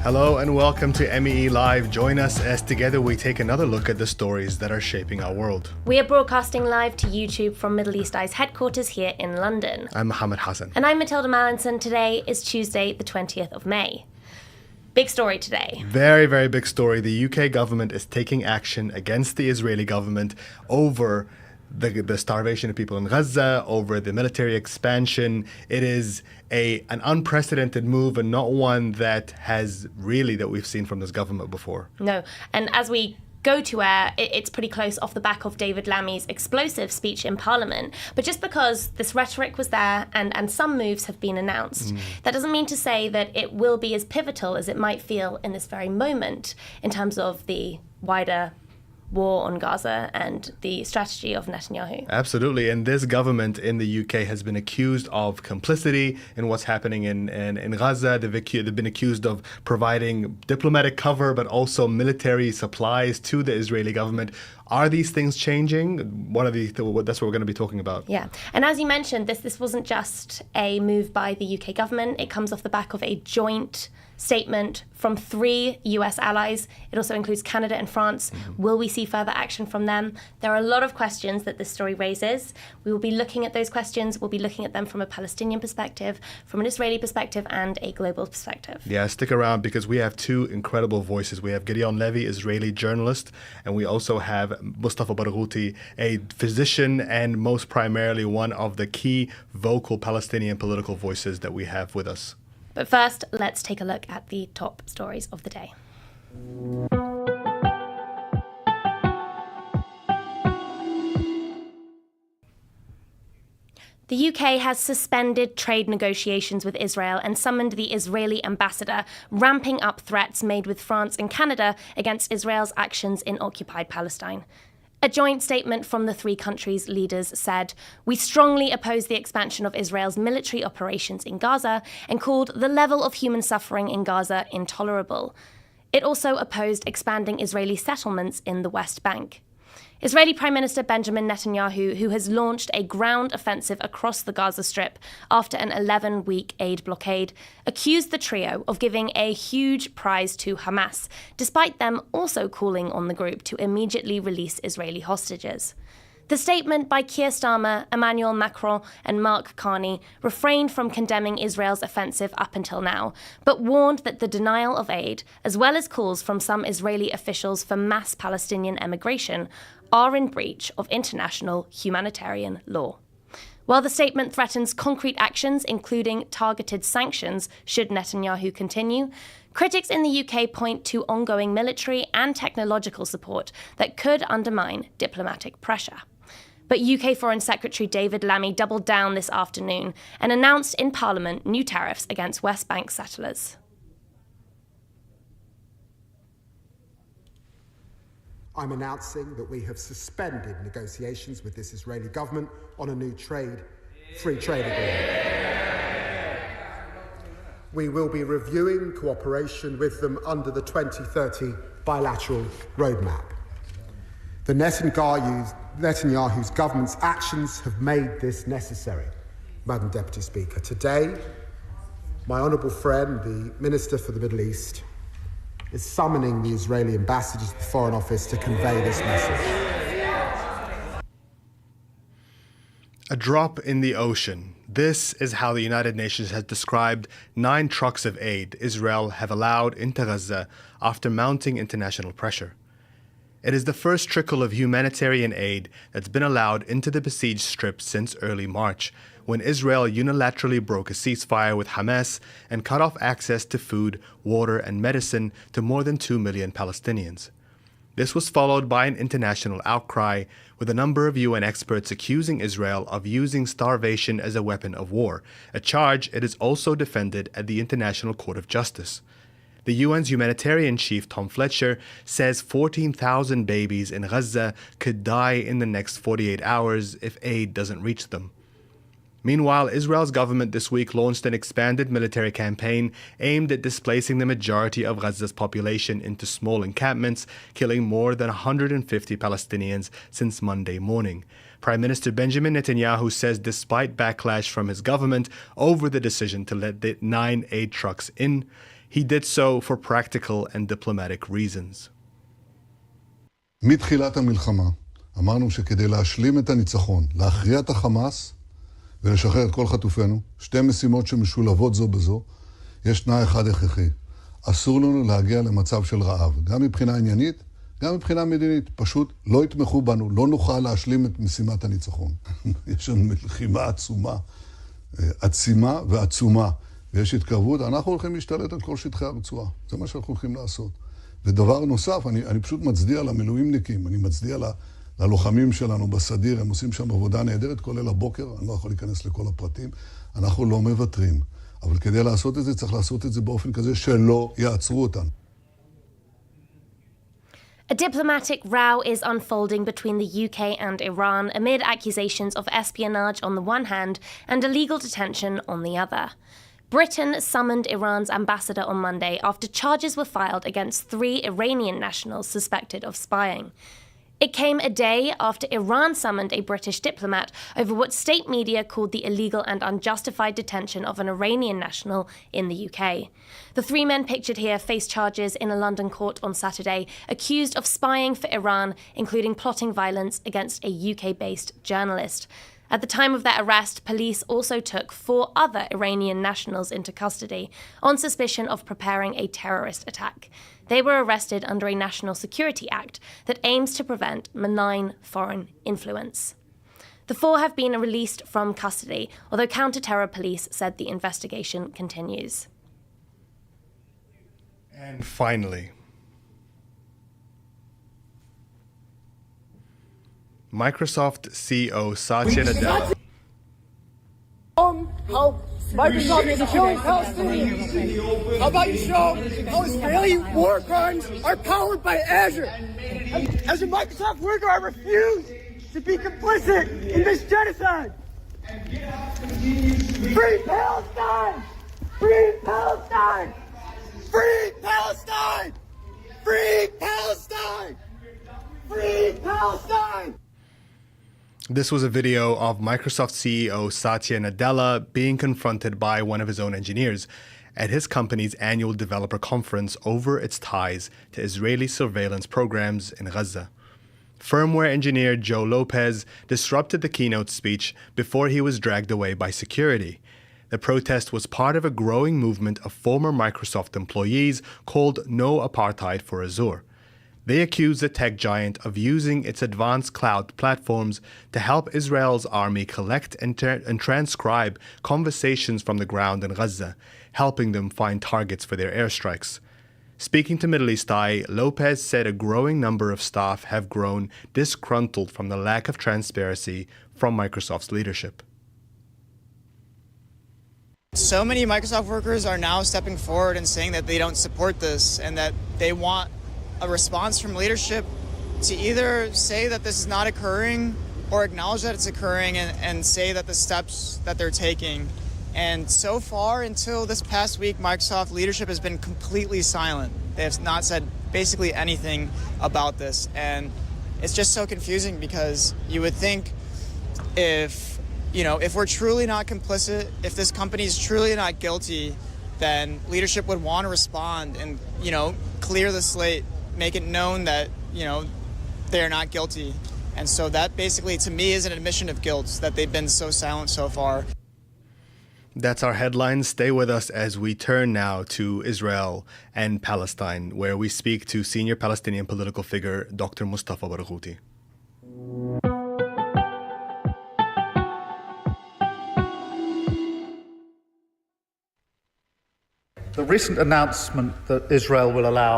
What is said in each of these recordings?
Hello and welcome to MEELive. Join us as together we take another look at the stories that are shaping our world. We are broadcasting live to YouTube from Middle East Eye's headquarters here in London. I'm Mohammed Hassan. And I'm Matilda Mallinson. Today is Tuesday, the 20th of May. Big story today. Very, very big story. The UK government is taking action against the Israeli government over the starvation of people in Gaza, over the military expansion. It is an unprecedented move and not one that we've seen from this government before. No, and as we go to air, it's pretty close off the back of David Lammy's explosive speech in Parliament. But just because this rhetoric was there and some moves have been announced, that doesn't mean to say that it will be as pivotal as it might feel in this very moment in terms of the wider war on Gaza and the strategy of Netanyahu. Absolutely. And this government in the UK has been accused of complicity in what's happening in Gaza. They've been accused of providing diplomatic cover, but also military supplies to the Israeli government. Are these things changing? That's what we're going to be talking about. Yeah. And as you mentioned, this wasn't just a move by the UK government. It comes off the back of a joint statement from 3 US allies. It also includes Canada and France. Will we see further action from them? There are a lot of questions that this story raises. We will be looking at those questions. We'll be looking at them from a Palestinian perspective, from an Israeli perspective, and a global perspective. Yeah, stick around because we have two incredible voices. We have Gideon Levy, Israeli journalist, and we also have Mustafa Barghouti, a physician and most primarily one of the key vocal Palestinian political voices that we have with us. But first, let's take a look at the top stories of the day. The UK has suspended trade negotiations with Israel and summoned the Israeli ambassador, ramping up threats made with France and Canada against Israel's actions in occupied Palestine. A joint statement from the 3 countries' leaders said, "We strongly oppose the expansion of Israel's military operations in Gaza and called the level of human suffering in Gaza intolerable." It also opposed expanding Israeli settlements in the West Bank. Israeli Prime Minister Benjamin Netanyahu, who has launched a ground offensive across the Gaza Strip after an 11-week aid blockade, accused the trio of giving a huge prize to Hamas, despite them also calling on the group to immediately release Israeli hostages. The statement by Keir Starmer, Emmanuel Macron and Mark Carney refrained from condemning Israel's offensive up until now, but warned that the denial of aid, as well as calls from some Israeli officials for mass Palestinian emigration, are in breach of international humanitarian law. While the statement threatens concrete actions, including targeted sanctions, should Netanyahu continue, critics in the UK point to ongoing military and technological support that could undermine diplomatic pressure. But UK Foreign Secretary David Lammy doubled down this afternoon and announced in Parliament new tariffs against West Bank settlers. I'm announcing that we have suspended negotiations with this Israeli government on a new free trade agreement. We will be reviewing cooperation with them under the 2030 bilateral roadmap. The Netanyahu's government's actions have made this necessary, Madam Deputy Speaker. Today, my honourable friend, the Minister for the Middle East, is summoning the Israeli ambassador to the Foreign Office to convey this message. A drop in the ocean. This is how the United Nations has described 9 trucks of aid Israel have allowed into Gaza after mounting international pressure. It is the first trickle of humanitarian aid that's been allowed into the besieged strip since early March, when Israel unilaterally broke a ceasefire with Hamas and cut off access to food, water, and medicine to more than 2 million Palestinians. This was followed by an international outcry, with a number of UN experts accusing Israel of using starvation as a weapon of war, a charge it has also defended at the International Court of Justice. The UN's humanitarian chief, Tom Fletcher, says 14,000 babies in Gaza could die in the next 48 hours if aid doesn't reach them. Meanwhile, Israel's government this week launched an expanded military campaign aimed at displacing the majority of Gaza's population into small encampments, killing more than 150 Palestinians since Monday morning. Prime Minister Benjamin Netanyahu says despite backlash from his government over the decision to let the 9 aid trucks in, He did so for practical and diplomatic reasons. מתחילת המלחמה אמרנו שכדי להשלים את הניצחון, להכריע את החמאס ולשחרר את כל חטופינו, שתי משימות שמשולבות זו בזו, יש תנאי אחד הכרחי. אסור לנו להגיע למצב של רעב, גם מבחינה עניינית, גם מבחינה מדינית. פשוט לא יתמכו בנו, לא נוכל להשלים את משימת הניצחון. יש לנו מלחימה עצומה, עצימה ועצומה, ויש התקרבות. אנחנו הולכים להשתלט על כל שטחי הרצועה. זה מה שאנחנו הולכים לעשות. ודבר נוסף, אני פשוט מצדיע למילואימניקים, אני מצדיע ללוחמים שלנו בסדיר, הם עושים שם עבודה נהדרת, כולל הבוקר, אני לא יכול להיכנס לכל הפרטים, אנחנו לא מוותרים. אבל כדי לעשות את זה, צריך לעשות את זה באופן כזה שלא יעצרו אותנו. A diplomatic row is unfolding between the UK and Iran amid accusations of espionage on the one hand and illegal detention on the other. Britain summoned Iran's ambassador on Monday after charges were filed against 3 Iranian nationals suspected of spying. It came a day after Iran summoned a British diplomat over what state media called the illegal and unjustified detention of an Iranian national in the UK. The 3 men pictured here face charges in a London court on Saturday, accused of spying for Iran, including plotting violence against a UK-based journalist. At the time of their arrest, police also took 4 other Iranian nationals into custody on suspicion of preparing a terrorist attack. They were arrested under a National Security Act that aims to prevent malign foreign influence. The 4 have been released from custody, although counter-terror police said the investigation continues. And finally, Microsoft CEO Satya Nadella. How Microsoft is killing Palestinians. How about you show how Israeli war crimes are powered by Azure? As a Microsoft worker, I refuse to be complicit in this genocide. Free Palestine! Free Palestine! Free Palestine! Free Palestine! Free Palestine! This was a video of Microsoft CEO Satya Nadella being confronted by one of his own engineers at his company's annual developer conference over its ties to Israeli surveillance programs in Gaza. Firmware engineer Joe Lopez disrupted the keynote speech before he was dragged away by security. The protest was part of a growing movement of former Microsoft employees called No Apartheid for Azure. They accuse the tech giant of using its advanced cloud platforms to help Israel's army collect and transcribe conversations from the ground in Gaza, helping them find targets for their airstrikes. Speaking to Middle East Eye, Lopez said a growing number of staff have grown disgruntled from the lack of transparency from Microsoft's leadership. So many Microsoft workers are now stepping forward and saying that they don't support this and that they want a response from leadership to either say that this is not occurring or acknowledge that it's occurring and say that the steps that they're taking. And so far, until this past week, Microsoft leadership has been completely silent. They have not said basically anything about this. And it's just so confusing because you would think if we're truly not complicit, if this company is truly not guilty, then leadership would want to respond and, clear the slate, make it known that, they're not guilty. And so that basically, to me, is an admission of guilt that they've been so silent so far. That's our headlines. Stay with us as we turn now to Israel and Palestine, where we speak to senior Palestinian political figure Dr. Mustafa Barghouti. The recent announcement that Israel will allow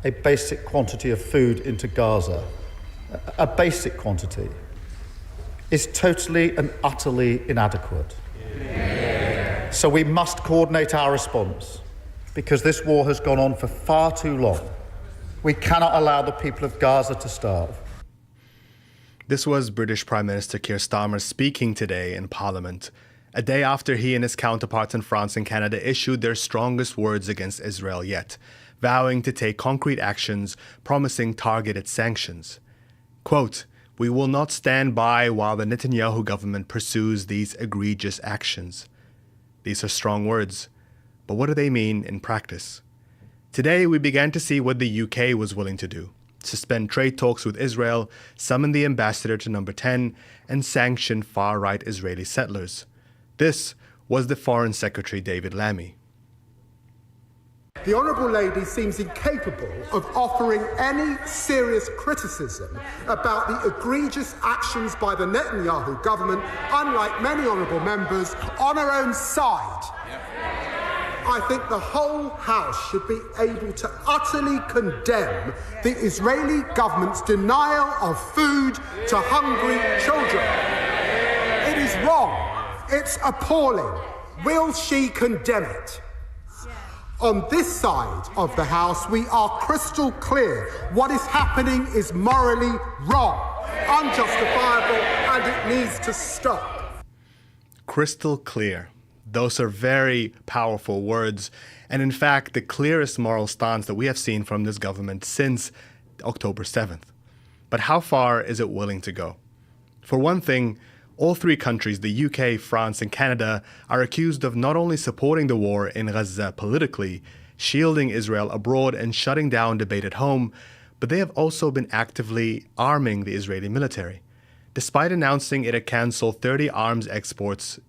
a basic quantity of food into Gaza, a basic quantity, is totally and utterly inadequate. So we must coordinate our response because this war has gone on for far too long. We cannot allow the people of Gaza to starve. This was British Prime Minister Keir Starmer speaking today in Parliament, a day after he and his counterparts in France and Canada issued their strongest words against Israel yet, vowing to take concrete actions, promising targeted sanctions. Quote, "We will not stand by while the Netanyahu government pursues these egregious actions." These are strong words, but what do they mean in practice? Today, we began to see what the UK was willing to do: suspend trade talks with Israel, summon the ambassador to number 10, and sanction far-right Israeli settlers. This was the Foreign Secretary David Lammy. The Honourable Lady seems incapable of offering any serious criticism about the egregious actions by the Netanyahu government, unlike many honourable members, on her own side. I think the whole House should be able to utterly condemn the Israeli government's denial of food to hungry children. It is wrong. It's appalling. Will she condemn it? On this side of the House, we are crystal clear. What is happening is morally wrong, unjustifiable, and it needs to stop. Crystal clear. Those are very powerful words, and in fact, the clearest moral stance that we have seen from this government since October 7th. But how far is it willing to go? For one thing, all three countries, the UK, France, and Canada, are accused of not only supporting the war in Gaza politically, shielding Israel abroad, and shutting down debate at home, but they have also been actively arming the Israeli military. Despite announcing it had cancelled 30 arms exports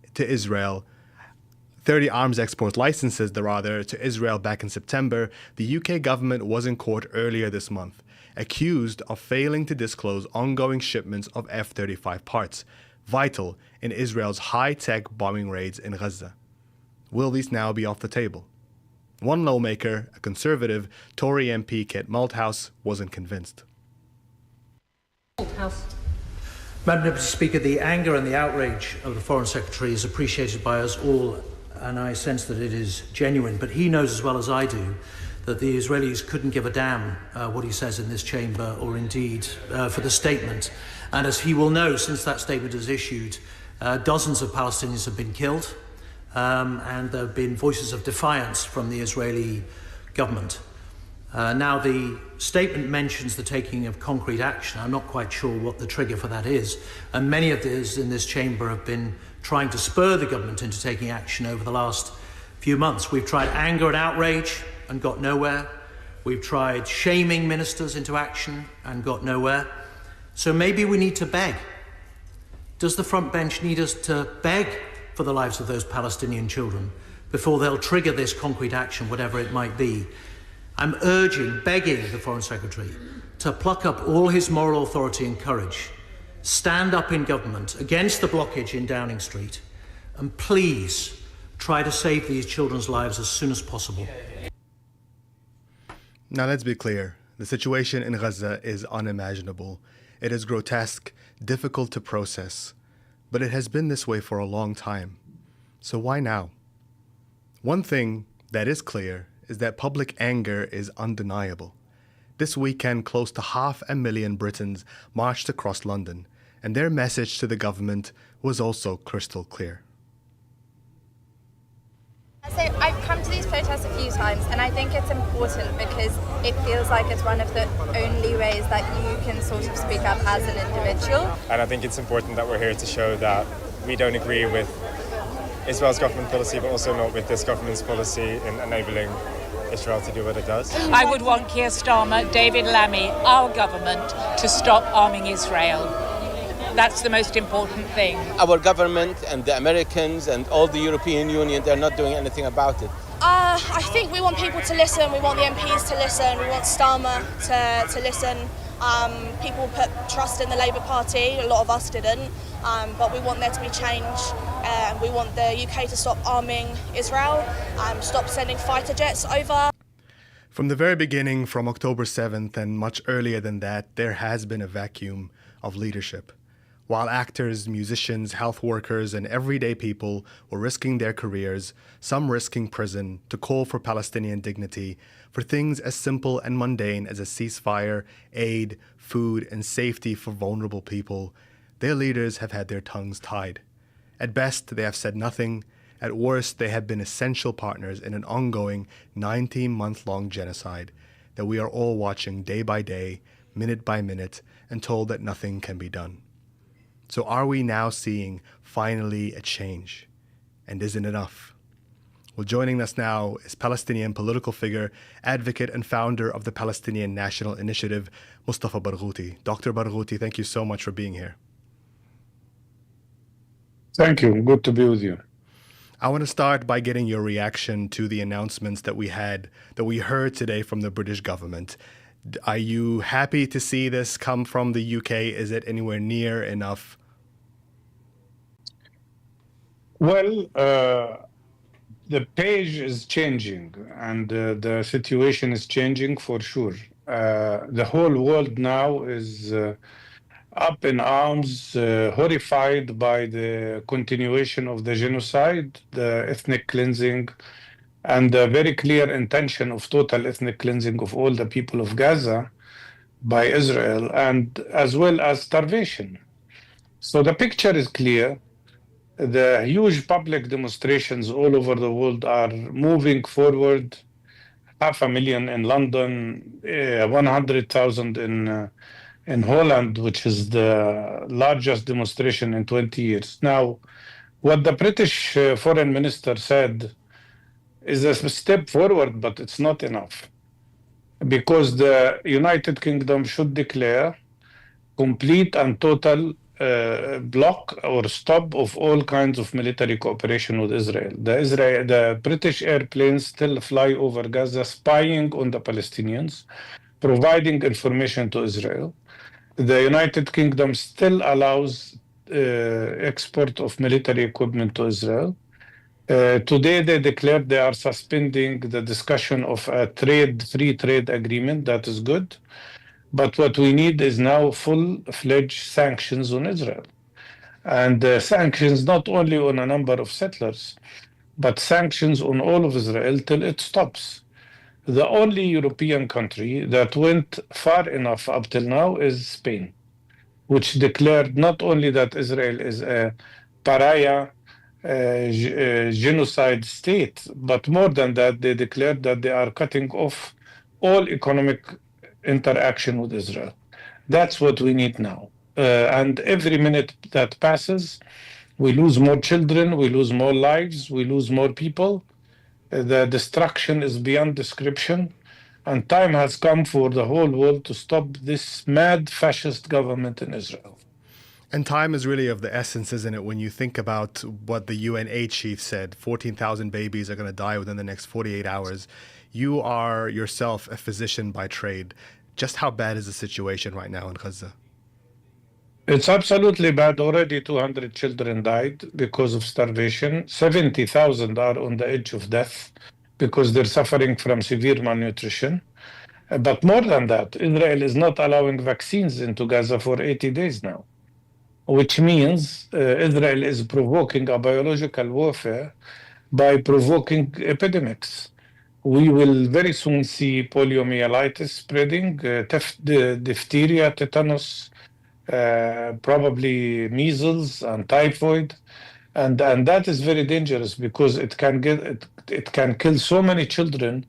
licenses to Israel back in September, the UK government was in court earlier this month, accused of failing to disclose ongoing shipments of F-35 parts, vital in Israel's high-tech bombing raids in Gaza. Will these now be off the table? One lawmaker, a conservative, Tory MP Kit Malthouse, wasn't convinced. Madam Speaker, the anger and the outrage of the Foreign Secretary is appreciated by us all, and I sense that it is genuine. But he knows as well as I do that the Israelis couldn't give a damn what he says in this chamber, or indeed for the statement. And as he will know, since that statement is issued, dozens of Palestinians have been killed, and there have been voices of defiance from the Israeli government. Now, the statement mentions the taking of concrete action. I'm not quite sure what the trigger for that is, and many of those in this chamber have been trying to spur the government into taking action over the last few months. We've tried anger and outrage and got nowhere. We've tried shaming ministers into action and got nowhere. So maybe we need to beg. Does the front bench need us to beg for the lives of those Palestinian children before they'll trigger this concrete action, whatever it might be? I'm begging the Foreign Secretary to pluck up all his moral authority and courage, stand up in government against the blockage in Downing Street, and please try to save these children's lives as soon as possible. Now let's be clear. The situation in Gaza is unimaginable. It is grotesque, difficult to process, but it has been this way for a long time. So why now? One thing that is clear is that public anger is undeniable. This weekend, close to 500,000 Britons marched across London, and their message to the government was also crystal clear. So I've come to these protests a few times, and I think it's important because it feels like it's one of the only ways that you can sort of speak up as an individual. And I think it's important that we're here to show that we don't agree with Israel's government policy, but also not with this government's policy in enabling Israel to do what it does. I would want Keir Starmer, David Lammy, our government, to stop arming Israel. That's the most important thing. Our government and the Americans and all the European Union, they're not doing anything about it. I think we want people to listen, we want the MPs to listen, we want Starmer to listen. People put trust in the Labour Party, a lot of us didn't, but we want there to be change. We want the UK to stop arming Israel, stop sending fighter jets over. From the very beginning, from October 7th and much earlier than that, there has been a vacuum of leadership. While actors, musicians, health workers, and everyday people were risking their careers, some risking prison, to call for Palestinian dignity, for things as simple and mundane as a ceasefire, aid, food, and safety for vulnerable people, their leaders have had their tongues tied. At best, they have said nothing. At worst, they have been essential partners in an ongoing 19-month-long genocide that we are all watching day by day, minute by minute, and told that nothing can be done. So are we now seeing, finally, a change? And is it enough? Well, joining us now is Palestinian political figure, advocate, and founder of the Palestinian National Initiative, Mustafa Barghouti. Dr. Barghouti, thank you so much for being here. Thank you. Good to be with you. I want to start by getting your reaction to the announcements that we heard today from the British government. Are you happy to see this come from the UK? Is it anywhere near enough? Well, the page is changing and the situation is changing for sure. The whole world now is up in arms, horrified by the continuation of the genocide, the ethnic cleansing, and the very clear intention of total ethnic cleansing of all the people of Gaza by Israel, and as well as starvation. So the picture is clear. The huge public demonstrations all over the world are moving forward. 500,000 in London, 100,000 in Holland, which is the largest demonstration in 20 years. Now, what the British foreign minister said is a step forward, but it's not enough. Because the United Kingdom should declare complete and total block or stop of all kinds of military cooperation with Israel. The British airplanes still fly over Gaza, spying on the Palestinians, providing information to Israel. The United Kingdom still allows export of military equipment to Israel. Today, they declared they are suspending the discussion of a free trade agreement. That is good. But what we need is now full-fledged sanctions on Israel. And sanctions not only on a number of settlers, but sanctions on all of Israel till it stops. The only European country that went far enough up till now is Spain, which declared not only that Israel is a pariah genocide state, but more than that, they declared that they are cutting off all economic interaction with Israel. That's what we need now. And every minute that passes, we lose more children, we lose more lives, we lose more people. The destruction is beyond description. And time has come for the whole world to stop this mad fascist government in Israel. And time is really of the essence, isn't it? When you think about what the UN chief said, 14,000 babies are going to die within the next 48 hours. You are yourself a physician by trade. Just how bad is the situation right now in Gaza? It's absolutely bad. Already 200 children died because of starvation. 70,000 are on the edge of death because they're suffering from severe malnutrition. But more than that, Israel is not allowing vaccines into Gaza for 80 days now, which means Israel is provoking a biological warfare by provoking epidemics. We will very soon see poliomyelitis spreading, diphtheria, tetanus, probably measles and typhoid, and that is very dangerous because it can kill so many children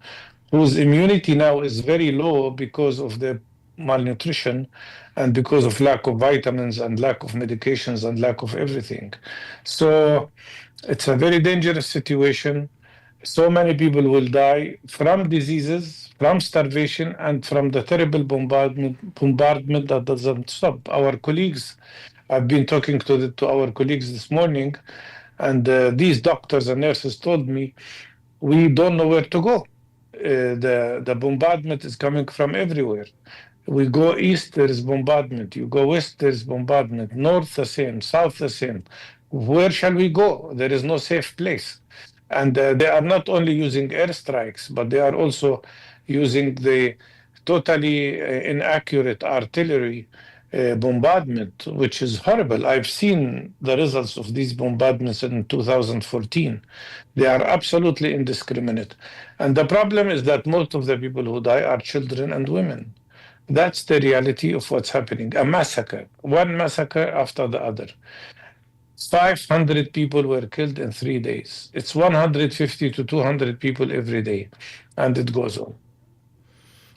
whose immunity now is very low because of the malnutrition and because of lack of vitamins and lack of medications and lack of everything. So it's a very dangerous situation. So many people will die from diseases, from starvation, and from the terrible bombardment that doesn't stop. Our colleagues, I've been talking to our colleagues this morning, and these doctors and nurses told me, we don't know where to go. The bombardment is coming from everywhere. We go east, there is bombardment. You go west, there is bombardment. North, the same. South, the same. Where shall we go? There is no safe place. And they are not only using airstrikes, but they are also using the totally inaccurate artillery bombardment, which is horrible. I've seen the results of these bombardments in 2014. They are absolutely indiscriminate. And the problem is that most of the people who die are children and women. That's the reality of what's happening. A massacre, one massacre after the other. 500 people were killed in 3 days. It's 150 to 200 people every day, and it goes on.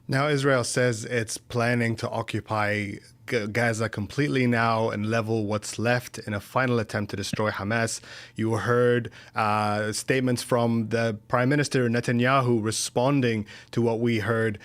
Now, Israel says it's planning to occupy Gaza completely now and level what's left in a final attempt to destroy Hamas. You heard statements from the Prime Minister Netanyahu responding to what we heard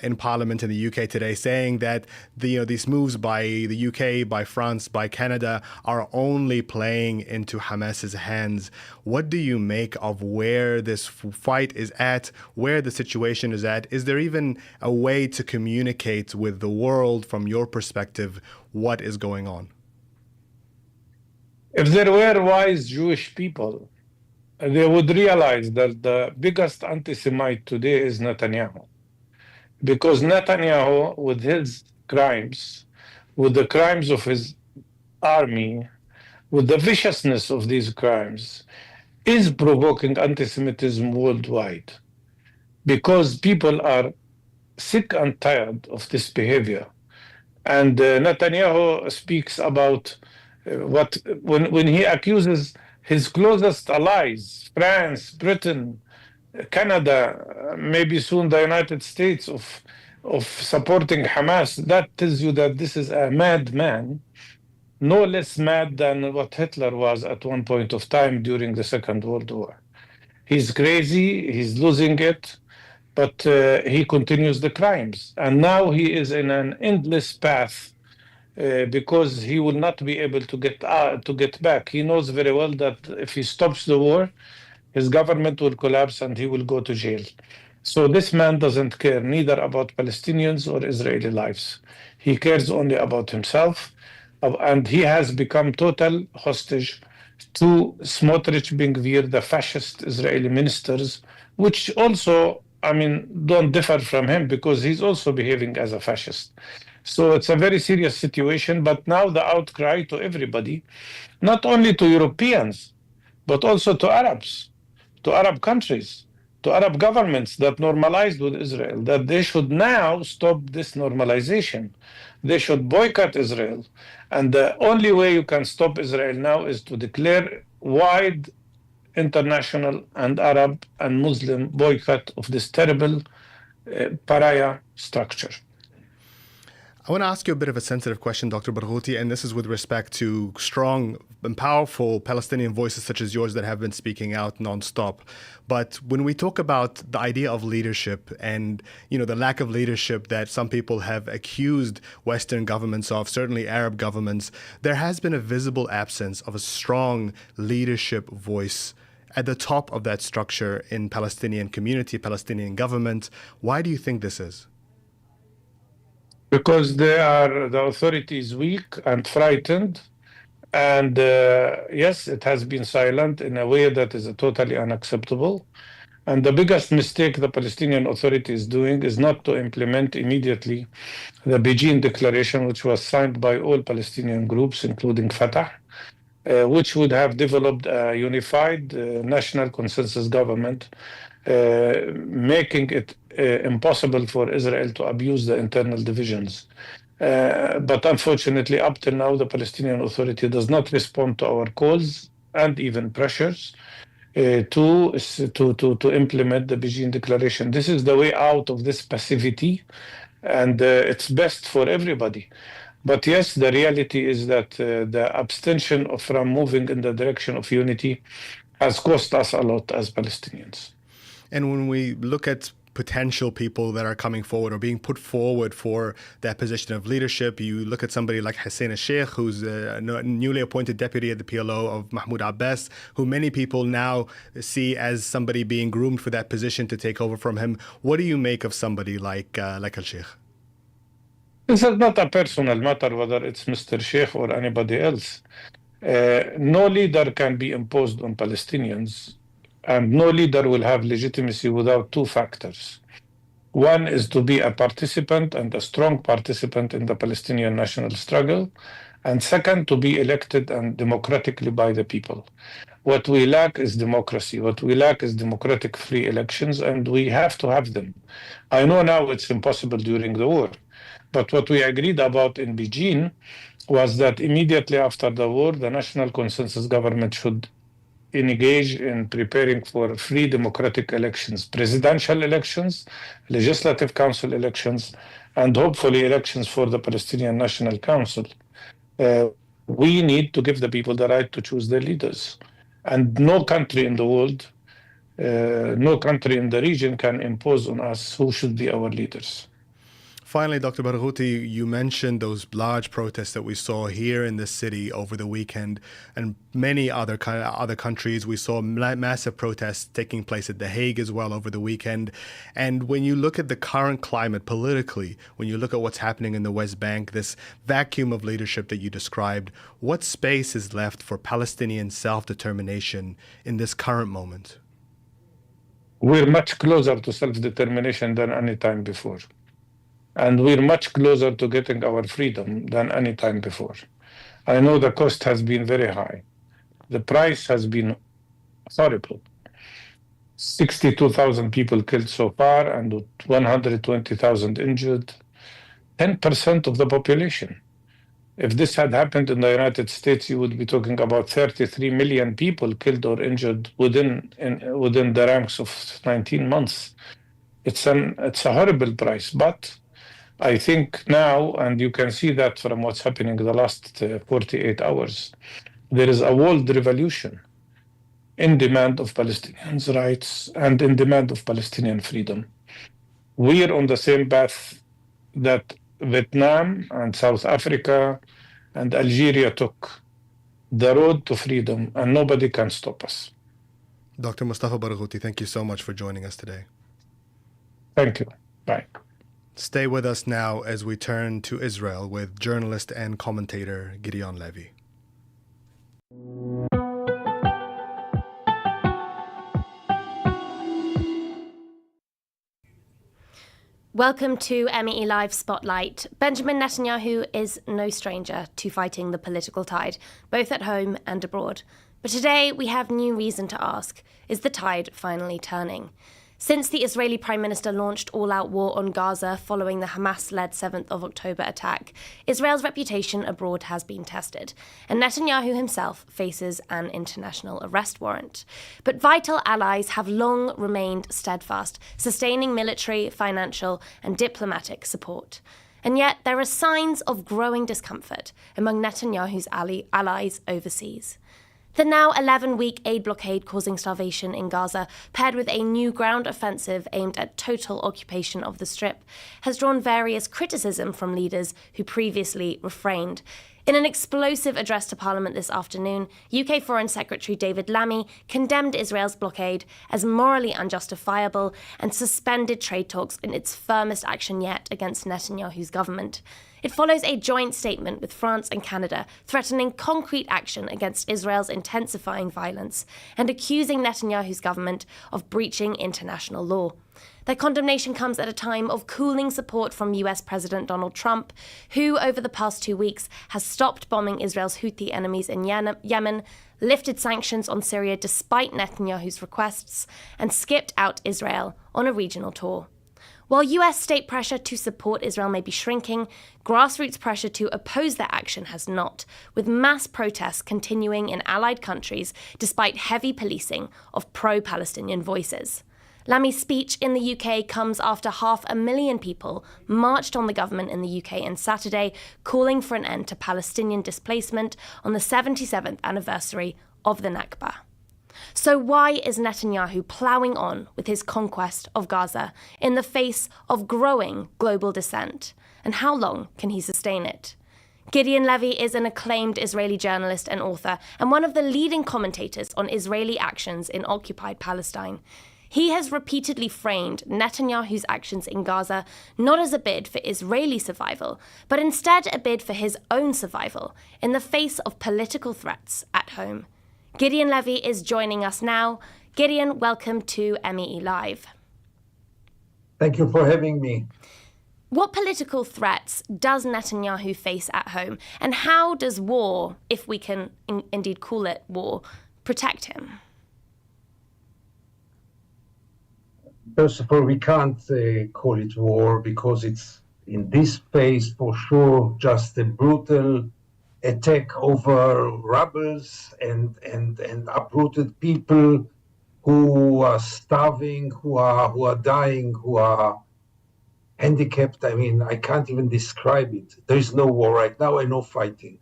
in Parliament in the UK today, saying that these moves by the UK, by France, by Canada are only playing into Hamas's hands. What do you make of where this fight is at, where the situation is at? Is there even a way to communicate with the world from your perspective what is going on? If there were wise Jewish people, they would realize that the biggest anti-Semite today is Netanyahu. Because Netanyahu, with his crimes, with the crimes of his army, with the viciousness of these crimes, is provoking anti-Semitism worldwide. Because people are sick and tired of this behavior. And Netanyahu speaks about when he accuses his closest allies, France, Britain, Canada, maybe soon the United States, of supporting Hamas. That tells you that this is a madman, no less mad than what Hitler was at one point of time during the Second World War. He's crazy, he's losing it, but he continues the crimes. And now he is in an endless path because he will not be able to get back. He knows very well that if he stops the war, his government will collapse and he will go to jail. So this man doesn't care neither about Palestinians or Israeli lives. He cares only about himself, and he has become total hostage to Smotrich, Ben-Gvir, the fascist Israeli ministers, which also, don't differ from him because he's also behaving as a fascist. So it's a very serious situation, but now the outcry to everybody, not only to Europeans, but also to Arabs, to Arab countries, to Arab governments that normalized with Israel, that they should now stop this normalization. They should boycott Israel. And the only way you can stop Israel now is to declare wide international and Arab and Muslim boycott of this terrible pariah structure. I want to ask you a bit of a sensitive question, Dr. Barghouti, and this is with respect to strong and powerful Palestinian voices such as yours that have been speaking out nonstop. But when we talk about the idea of leadership and, the lack of leadership that some people have accused Western governments of, certainly Arab governments, there has been a visible absence of a strong leadership voice at the top of that structure in Palestinian community, Palestinian government. Why do you think this is? Because the authority is weak and frightened. And yes, it has been silent in a way that is totally unacceptable. And the biggest mistake the Palestinian Authority is doing is not to implement immediately the Beijing Declaration, which was signed by all Palestinian groups, including Fatah, which would have developed a unified national consensus government, making it impossible for Israel to abuse the internal divisions. But unfortunately, up till now, the Palestinian Authority does not respond to our calls and even pressures to implement the Beijing Declaration. This is the way out of this passivity, and it's best for everybody. But yes, the reality is that the abstention from moving in the direction of unity has cost us a lot as Palestinians. And when we look at potential people that are coming forward or being put forward for that position of leadership, you look at somebody like Hussein al-Sheikh, who's a newly appointed deputy at the PLO of Mahmoud Abbas, who many people now see as somebody being groomed for that position to take over from him. What do you make of somebody like al-Sheikh? This is not a personal matter, whether it's Mr. Sheikh or anybody else. No leader can be imposed on Palestinians, and no leader will have legitimacy without two factors. One is to be a participant and a strong participant in the Palestinian national struggle, and second, to be elected and democratically by the people. What we lack is democracy. What we lack is democratic free elections, and we have to have them. I know now it's impossible during the war, but what we agreed about in Beijing was that immediately after the war, the national consensus government should engage in preparing for free democratic elections, presidential elections, legislative council elections, and hopefully elections for the Palestinian National Council. We need to give the people the right to choose their leaders. And no country in the world, no country in the region can impose on us who should be our leaders. Finally, Dr. Barghouti, you mentioned those large protests that we saw here in the city over the weekend, and many other countries. We saw massive protests taking place at The Hague as well over the weekend. And when you look at the current climate politically, when you look at what's happening in the West Bank, this vacuum of leadership that you described, what space is left for Palestinian self-determination in this current moment? We're much closer to self-determination than any time before. And we're much closer to getting our freedom than any time before. I know the cost has been very high. The price has been horrible. 62,000 people killed so far and 120,000 injured. 10% of the population. If this had happened in the United States, you would be talking about 33 million people killed or injured within the ranks of 19 months. It's a horrible price, but I think now, and you can see that from what's happening in the last 48 hours, there is a world revolution in demand of Palestinians' rights and in demand of Palestinian freedom. We are on the same path that Vietnam and South Africa and Algeria took, the road to freedom, and nobody can stop us. Dr. Mustafa Barghouti, thank you so much for joining us today. Thank you. Bye. Stay with us now as we turn to Israel with journalist and commentator Gideon Levy. Welcome to MEELive Spotlight. Benjamin Netanyahu is no stranger to fighting the political tide, both at home and abroad. But today we have new reason to ask, is the tide finally turning? Since the Israeli Prime Minister launched all-out war on Gaza following the Hamas-led 7th of October attack, Israel's reputation abroad has been tested, and Netanyahu himself faces an international arrest warrant. But vital allies have long remained steadfast, sustaining military, financial, and diplomatic support. And yet there are signs of growing discomfort among Netanyahu's allies overseas. The now 11-week aid blockade causing starvation in Gaza, paired with a new ground offensive aimed at total occupation of the Strip, has drawn various criticism from leaders who previously refrained. In an explosive address to Parliament this afternoon, UK Foreign Secretary David Lammy condemned Israel's blockade as morally unjustifiable and suspended trade talks in its firmest action yet against Netanyahu's government. It follows a joint statement with France and Canada threatening concrete action against Israel's intensifying violence and accusing Netanyahu's government of breaching international law. Their condemnation comes at a time of cooling support from US President Donald Trump, who over the past 2 weeks has stopped bombing Israel's Houthi enemies in Yemen, lifted sanctions on Syria despite Netanyahu's requests, and skipped out Israel on a regional tour. While US state pressure to support Israel may be shrinking, grassroots pressure to oppose their action has not, with mass protests continuing in allied countries despite heavy policing of pro-Palestinian voices. Lammy's speech in the UK comes after 500,000 people marched on the government in the UK on Saturday, calling for an end to Palestinian displacement on the 77th anniversary of the Nakba. So why is Netanyahu ploughing on with his conquest of Gaza in the face of growing global dissent? And how long can he sustain it? Gideon Levy is an acclaimed Israeli journalist and author, and one of the leading commentators on Israeli actions in occupied Palestine. He has repeatedly framed Netanyahu's actions in Gaza not as a bid for Israeli survival, but instead a bid for his own survival in the face of political threats at home. Gideon Levy is joining us now. Gideon, welcome to MEELive. Thank you for having me. What political threats does Netanyahu face at home, and how does war, if we can indeed call it war, protect him? First of all, we can't call it war because it's in this phase for sure just a brutal attack over rebels and uprooted people who are starving, who are dying, who are handicapped. I mean, I can't even describe it. There is no war right now and no fighting.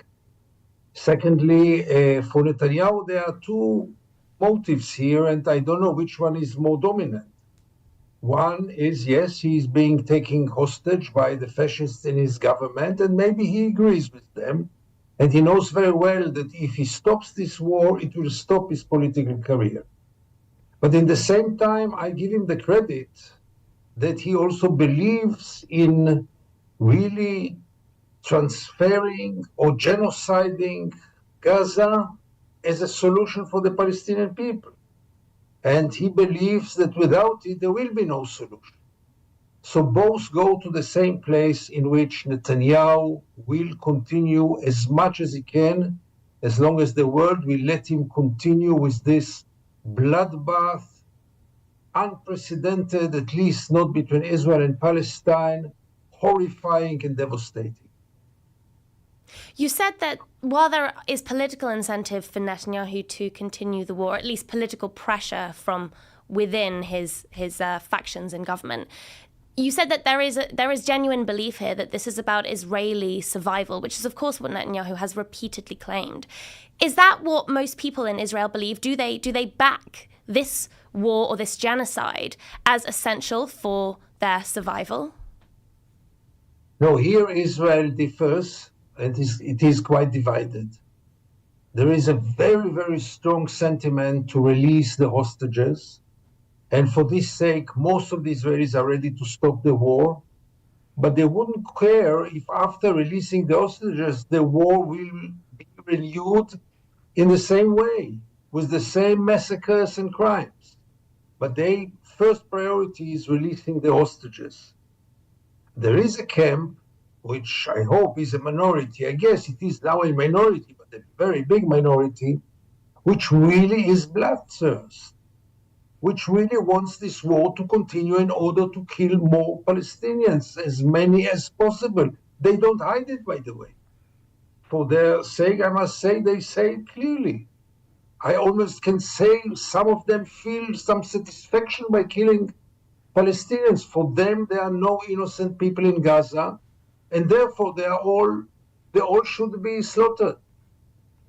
Secondly, for Netanyahu, there are two motives here, and I don't know which one is more dominant. One is, yes, he's being taken hostage by the fascists in his government, and maybe he agrees with them. And he knows very well that if he stops this war, it will stop his political career. But in the same time, I give him the credit that he also believes in really transferring or genociding Gaza as a solution for the Palestinian people. And he believes that without it, there will be no solution. So both go to the same place in which Netanyahu will continue as much as he can, as long as the world will let him continue with this bloodbath, unprecedented, at least not between Israel and Palestine, horrifying and devastating. You said that while there is political incentive for Netanyahu to continue the war, at least political pressure from within his factions in government, you said that there is genuine belief here that this is about Israeli survival, which is, of course, what Netanyahu has repeatedly claimed. Is that what most people in Israel believe? Do they back this war or this genocide as essential for their survival? No, here Israel differs, and it is quite divided. There is a very, very strong sentiment to release the hostages. And for this sake, most of the Israelis are ready to stop the war. But they wouldn't care if after releasing the hostages, the war will be renewed in the same way, with the same massacres and crimes. But their first priority is releasing the hostages. There is a camp, which I hope is a minority. I guess it is now a minority, but a very big minority, which really is bloodthirst, which really wants this war to continue in order to kill more Palestinians, as many as possible. They don't hide it, by the way. For their sake, I must say, they say it clearly. I almost can say some of them feel some satisfaction by killing Palestinians. For them, there are no innocent people in Gaza, and therefore they all should be slaughtered.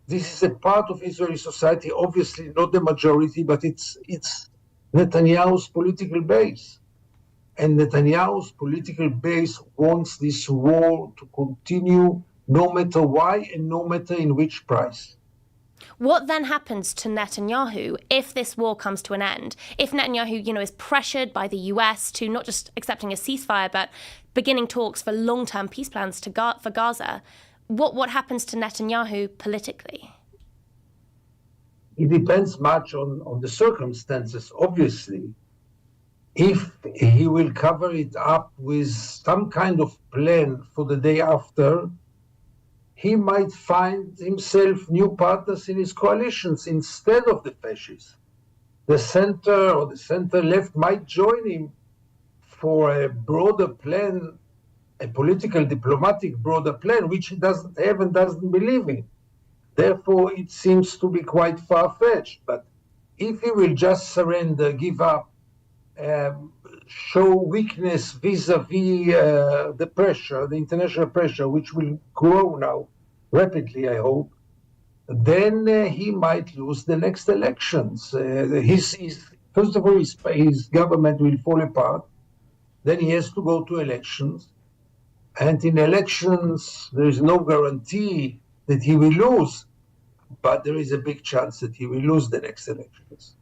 This is a part of Israeli society, obviously not the majority, but it's Netanyahu's political base. And Netanyahu's political base wants this war to continue no matter why and no matter in which price. What then happens to Netanyahu if this war comes to an end? If Netanyahu, is pressured by the US to not just accepting a ceasefire, but beginning talks for long-term peace plans for Gaza, what happens to Netanyahu politically? It depends much on the circumstances, obviously. If he will cover it up with some kind of plan for the day after, he might find himself new partners in his coalitions instead of the fascists. The center or the center-left might join him for a broader plan, a political, diplomatic broader plan, which he doesn't have and doesn't believe in. Therefore, it seems to be quite far-fetched. But if he will just surrender, give up, show weakness vis-a-vis the pressure, the international pressure, which will grow now rapidly, I hope, then he might lose the next elections. First of all, his government will fall apart. Then he has to go to elections. And in elections, there is no guarantee that he will lose, but there is a big chance that he will lose the next elections.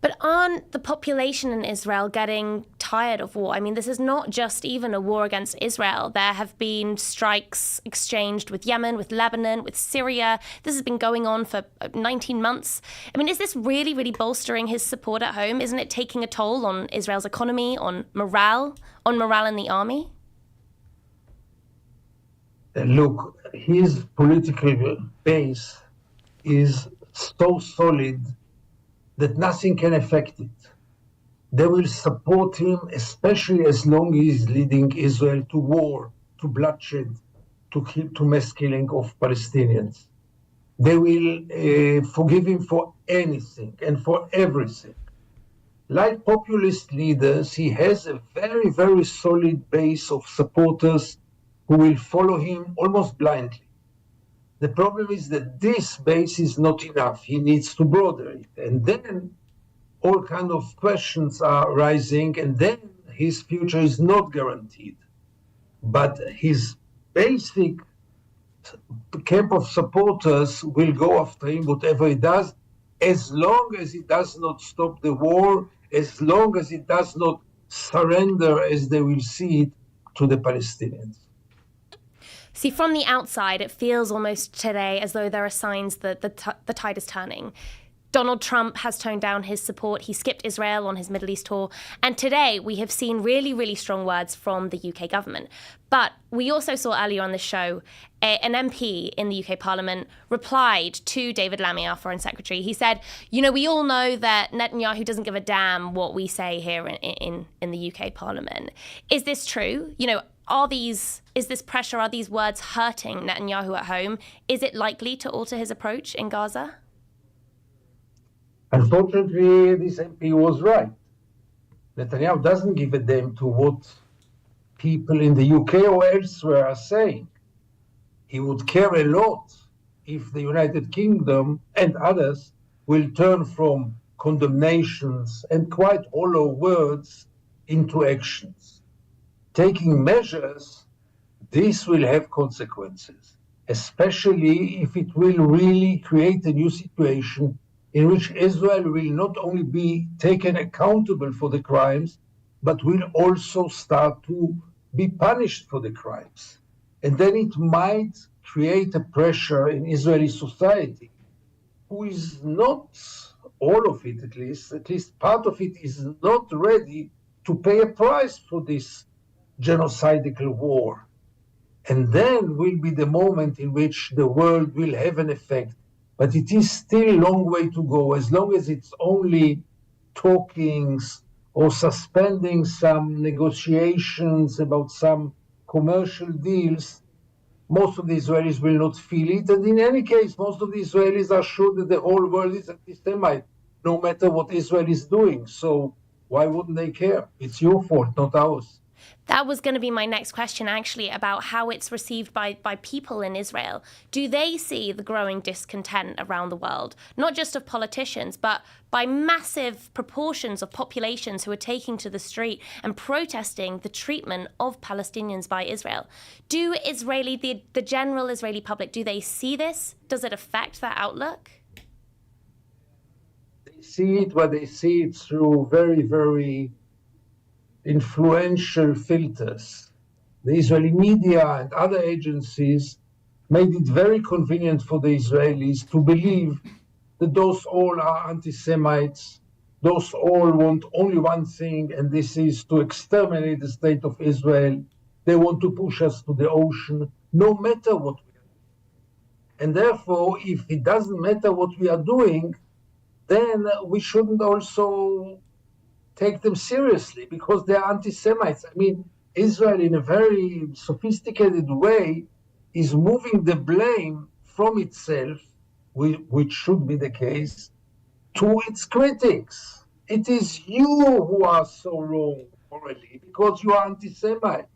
But aren't the population in Israel getting tired of war? I mean, this is not just even a war against Israel. There have been strikes exchanged with Yemen, with Lebanon, with Syria. This has been going on for 19 months. I mean, is this really, really bolstering his support at home? Isn't it taking a toll on Israel's economy, on morale in the army? Look, his political base is so solid that nothing can affect it. They will support him, especially as long as he is leading Israel to war, to bloodshed, to mass killing of Palestinians. They will forgive him for anything and for everything. Like populist leaders, he has a very, very solid base of supporters who will follow him almost blindly. The problem is that this base is not enough. He needs to broaden it. And then all kinds of questions are rising, and then his future is not guaranteed. But his basic camp of supporters will go after him, whatever he does, as long as he does not stop the war, as long as he does not surrender, as they will see it, to the Palestinians. See, from the outside, it feels almost today as though there are signs that the tide is turning. Donald Trump has toned down his support. He skipped Israel on his Middle East tour. And today we have seen really, really strong words from the UK government. But we also saw earlier on the show an MP in the UK Parliament replied to David Lammy, our Foreign Secretary. He said, you know, we all know that Netanyahu doesn't give a damn what we say here in the UK Parliament. Is this true? You know, is this pressure, are these words hurting Netanyahu at home? Is it likely to alter his approach in Gaza? Unfortunately, this MP was right. Netanyahu doesn't give a damn to what people in the UK or elsewhere are saying. He would care a lot if the United Kingdom and others will turn from condemnations and quite hollow words into actions. Taking measures, this will have consequences, especially if it will really create a new situation in which Israel will not only be taken accountable for the crimes, but will also start to be punished for the crimes. And then it might create a pressure in Israeli society, who is not, all of it at least part of it is not ready to pay a price for this genocidal war. And then will be the moment in which the world will have an effect. But it is still a long way to go. As long as it's only talkings or suspending some negotiations about some commercial deals, most of the Israelis will not feel it. And in any case, most of the Israelis are sure that the whole world is anti-Semite, no matter what Israel is doing. So why wouldn't they care? It's your fault, not ours. That was going to be my next question, actually, about how it's received by people in Israel. Do they see the growing discontent around the world, not just of politicians, but by massive proportions of populations who are taking to the street and protesting the treatment of Palestinians by Israel? Do the general Israeli public, do they see this? Does it affect their outlook? They see it, but they see it through very, very influential filters. The Israeli media and other agencies made it very convenient for the Israelis to believe that those all are anti-Semites, those all want only one thing, and this is to exterminate the state of Israel. They want to push us to the ocean, no matter what we are doing. And therefore, if it doesn't matter what we are doing, then we shouldn't also take them seriously because they are anti-Semites. I mean, Israel, in a very sophisticated way, is moving the blame from itself, which should be the case, to its critics. It is you who are so wrong morally because you are anti-Semite.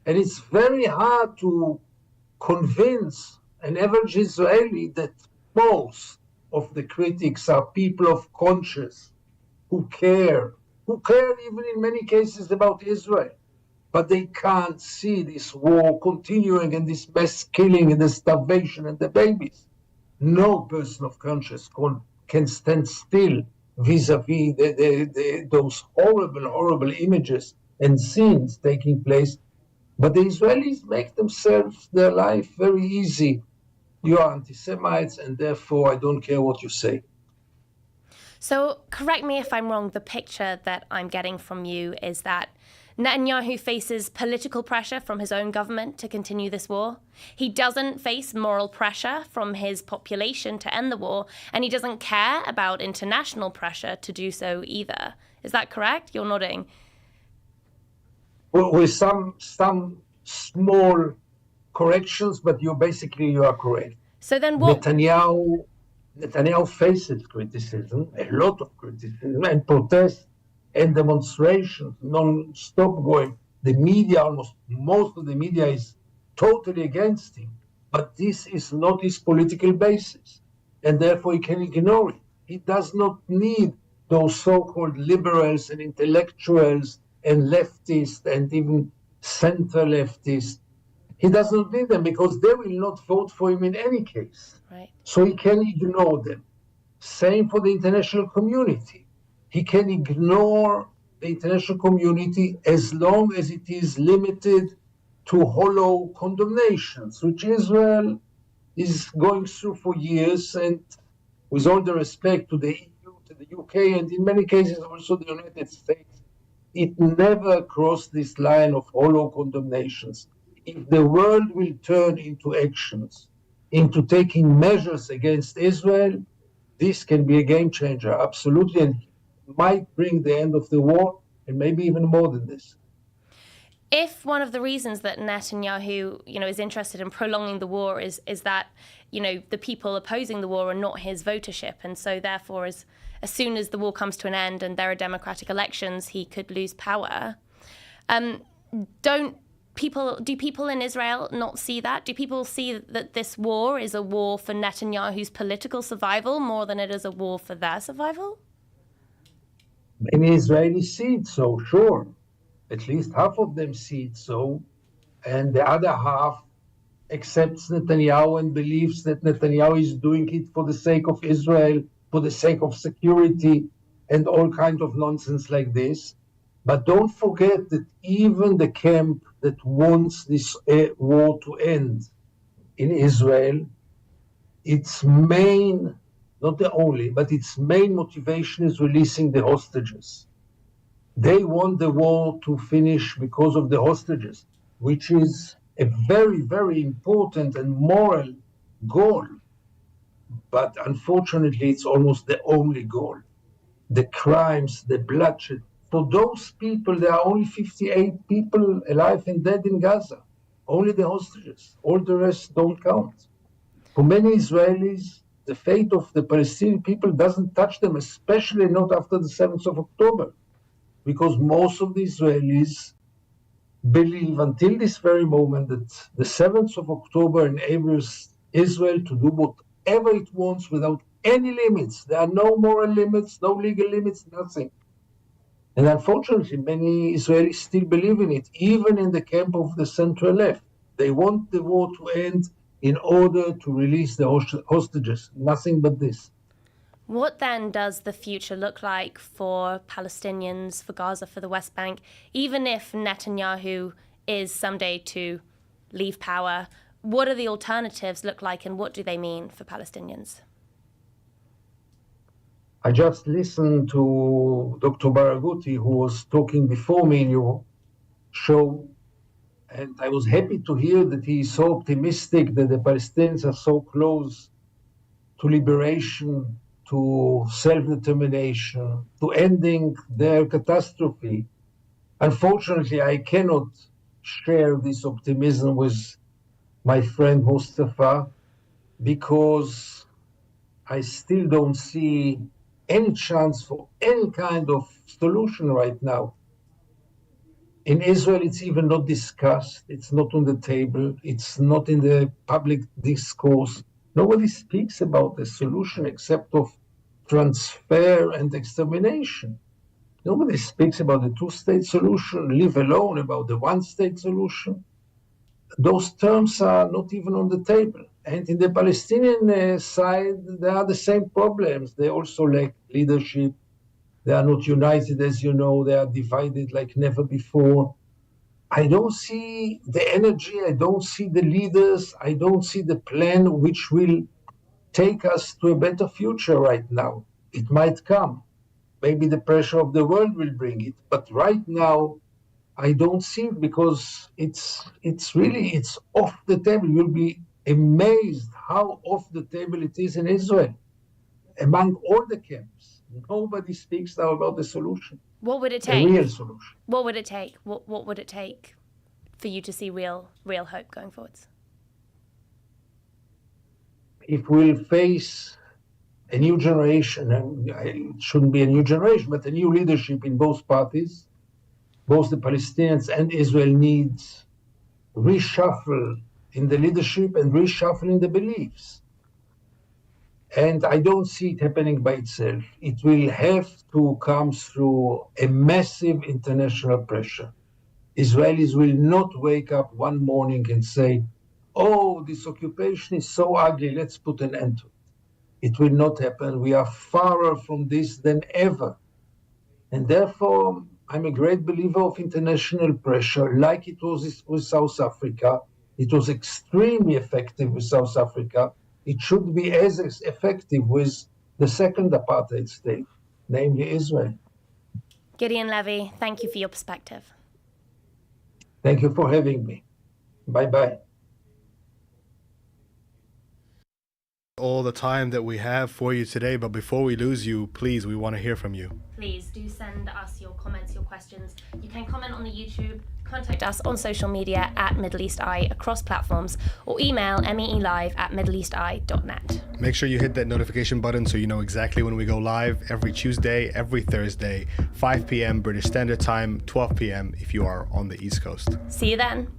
And it's very hard to convince an average Israeli that most of the critics are people of conscience who care even in many cases about Israel. But they can't see this war continuing and this mass killing and the starvation and the babies. No person of conscience can stand still vis-a-vis those horrible images and scenes taking place. But the Israelis make themselves their life very easy. You are anti-Semites and therefore I don't care what you say. So correct me if I'm wrong, the picture that I'm getting from you is that Netanyahu faces political pressure from his own government to continue this war. He doesn't face moral pressure from his population to end the war, and he doesn't care about international pressure to do so either. Is that correct? You're nodding. Well, with some small corrections, but you are correct. So then what? Netanyahu faces criticism, a lot of criticism, and protests and demonstrations non-stop going. The media, most of the media is totally against him. But this is not his political basis, and therefore he can ignore it. He does not need those so-called liberals and intellectuals and leftists and even center-leftists. He does not need them because they will not vote for him in any case. Right. So he can ignore them. Same for the international community. He can ignore the international community as long as it is limited to hollow condemnations, which Israel is going through for years, and with all the respect to the EU, to the UK, and in many cases also the United States, it never crossed this line of hollow condemnations. If the world will turn into actions, into taking measures against Israel, this can be a game changer, absolutely, and might bring the end of the war, and maybe even more than this. If one of the reasons that Netanyahu, is interested in prolonging the war is that, the people opposing the war are not his votership, and so therefore, as soon as the war comes to an end and there are democratic elections, he could lose power. Do people in Israel not see that? Do people see that this war is a war for Netanyahu's political survival more than it is a war for their survival? Many Israelis see it so, sure. At least half of them see it so, and the other half accepts Netanyahu and believes that Netanyahu is doing it for the sake of Israel, for the sake of security, and all kinds of nonsense like this. But don't forget that even the camp that wants this war to end in Israel, its main, not the only, but its main motivation is releasing the hostages. They want the war to finish because of the hostages, which is a very, very important and moral goal. But unfortunately, it's almost the only goal. The crimes, the bloodshed. For those people, there are only 58 people alive and dead in Gaza. Only the hostages. All the rest don't count. For many Israelis, the fate of the Palestinian people doesn't touch them, especially not after the 7th of October. Because most of the Israelis believe until this very moment that the 7th of October enables Israel to do whatever it wants without any limits. There are no moral limits, no legal limits, nothing. And unfortunately, many Israelis still believe in it, even in the camp of the central left. They want the war to end in order to release the hostages, nothing but this. What then does the future look like for Palestinians, for Gaza, for the West Bank, even if Netanyahu is someday to leave power? What do the alternatives look like, and what do they mean for Palestinians? I just listened to Dr. Baraguti, who was talking before me in your show, and I was happy to hear that he is so optimistic that the Palestinians are so close to liberation, to self-determination, to ending their catastrophe. Unfortunately, I cannot share this optimism with my friend Mustafa because I still don't see any chance for any kind of solution right now. In Israel, it's even not discussed. It's not on the table. It's not in the public discourse. Nobody speaks about the solution except of transfer and extermination. Nobody speaks about the two-state solution, leave alone about the one-state solution. Those terms are not even on the table. And in the Palestinian side, there are the same problems. They also lack leadership. They are not united, as you know. They are divided like never before. I don't see the energy. I don't see the leaders. I don't see the plan which will take us to a better future right now. It might come. Maybe the pressure of the world will bring it. But right now, I don't see it because it's off the table. You'll be amazed how off the table it is in Israel. Among all the camps, nobody speaks now about the solution. What would it take? A real solution. What would it take? What would it take for you to see real hope going forwards? if we'll face a new generation, and it shouldn't be a new generation, but a new leadership in both parties, both the Palestinians and Israel needs reshuffle in the leadership and reshuffle in the beliefs. And I don't see it happening by itself. It will have to come through a massive international pressure. Israelis will not wake up one morning and say, oh, this occupation is so ugly, let's put an end to it. It will not happen. We are farther from this than ever. And therefore, I'm a great believer of international pressure, like it was with South Africa. It was extremely effective with South Africa. It should be as effective with the second apartheid state, namely Israel. Gideon Levy, thank you for your perspective. Thank you for having me. Bye-bye. All the time that we have for you today, but before we lose you, please, we want to hear from you. Please do send us your comments, your questions. You can comment on the YouTube, contact us on social media at Middle East Eye across platforms, or email MEELive@middleeasteye.net. Make sure you hit that notification button so you know exactly when we go live every Tuesday, every Thursday, 5 p.m. British Standard Time, 12 p.m. if you are on the East Coast. See you then.